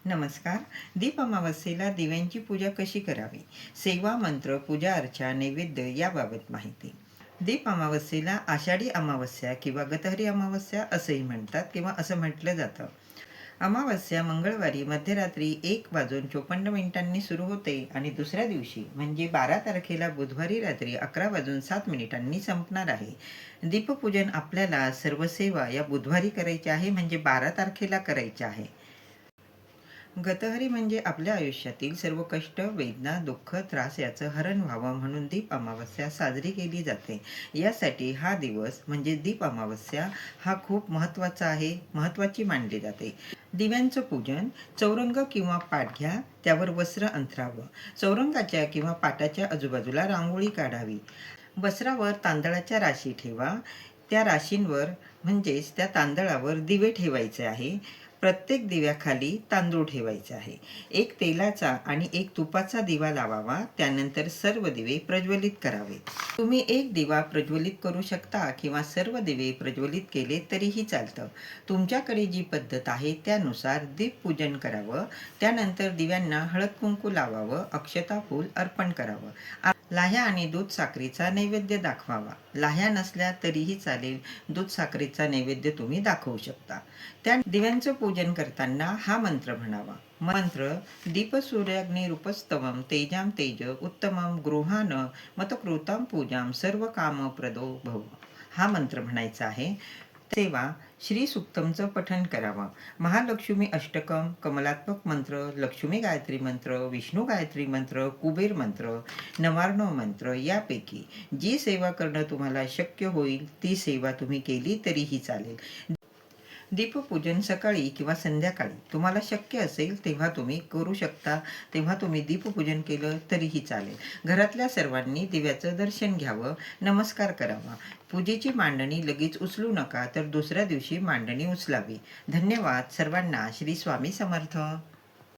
नमस्कार. दीप अमावस्येला दिव्यांची पूजा कशी करावी? सेवा, मंत्र, पूजा अर्चा, नैवेद्य याबाबत माहिती. दीप अमावस्येला आषाढी अमावस्या किंवा गतहरी अमावस्या असंही म्हणतात किंवा असं म्हटलं जातं. अमावस्या मंगळवारी मध्यरात्री 1:54 सुरू होते आणि दुसऱ्या दिवशी म्हणजे 12 तारखेला बुधवारी रात्री 11:07 संपणार आहे. दीपपूजन आपल्याला सर्व सेवा या बुधवारी करायची आहे, म्हणजे 12 तारखेला करायची आहे. गतहरी म्हणजे आपल्या आयुष्यातील सर्व कष्ट, वेदना, दुःख, त्रास याचं हरण व्हावं म्हणून दीप अमावस्या साजरी केली जाते. यासाठी हा दिवस म्हणजे दीप अमावस्या हा खूप महत्त्वाची मानली जाते. दिव्यांचं पूजन. चौरंग किंवा पाट घ्या, त्यावर वस्त्र अंथरावं. चौरंगाच्या किंवा पाटाच्या आजूबाजूला रांगोळी काढावी. वस्त्रावर तांदळाच्या राशी ठेवा. त्या राशींवर म्हणजेच त्या तांदळावर दिवे ठेवायचे आहे. प्रत्येक दिव्याखाली तांदूळ ठेवायचे आहे. एक तेलाचा आणि एक तुपाचा दिवा लावावा. त्यानंतर सर्व दिवे प्रज्वलित करावे. तुम्ही एक दिवा प्रज्वलित करू शकता किंवा सर्व दिवे प्रज्वलित केले तरीही चालतं. तुमच्याकडे जी पद्धत आहे त्यानुसार दीपपूजन करावं. त्यानंतर दिव्यांना हळद कुंकू लावावं, अक्षता फूल अर्पण करावं. लाह्या आणि दूध साखरेचा नैवेद्य दाखवावा. लाह्या नसल्या तरीही चालेल, दूध साखरेचा नैवेद्य तुम्ही दाखवू शकता. त्या दिव्यांचं पूजन करताना हा मंत्र म्हणावा. मंत्र: दीप सूर्याग्नी रूपस्तवम तेजाम तेज उत्तमम गृहान मतकृताम पूजाम सर्व काम प्रदो भव. हा मंत्र म्हणायचा आहे. सेवा: श्री सुक्तमचं पठण करावं. महालक्ष्मी अष्टकम, कमलात्मक मंत्र, लक्ष्मी गायत्री मंत्र, विष्णू गायत्री मंत्र, कुबेर मंत्र, नवार्णव मंत्र यापैकी जी सेवा करणं तुम्हाला शक्य होईल ती सेवा तुम्ही केली तरीही चालेल. दीपपूजन सकाळी किंवा संध्याकाळी तुम्हाला शक्य असेल तेव्हा तुम्ही करू शकता. तेव्हा तुम्ही दीपपूजन केलं तरीही चालेल. घरातल्या सर्वांनी दिव्याचं दर्शन घ्यावं, नमस्कार करावा. पूजेची मांडणी लगेच उचलू नका, तर दुसऱ्या दिवशी मांडणी उचलावी. धन्यवाद. सर्वांना श्री स्वामी समर्थ.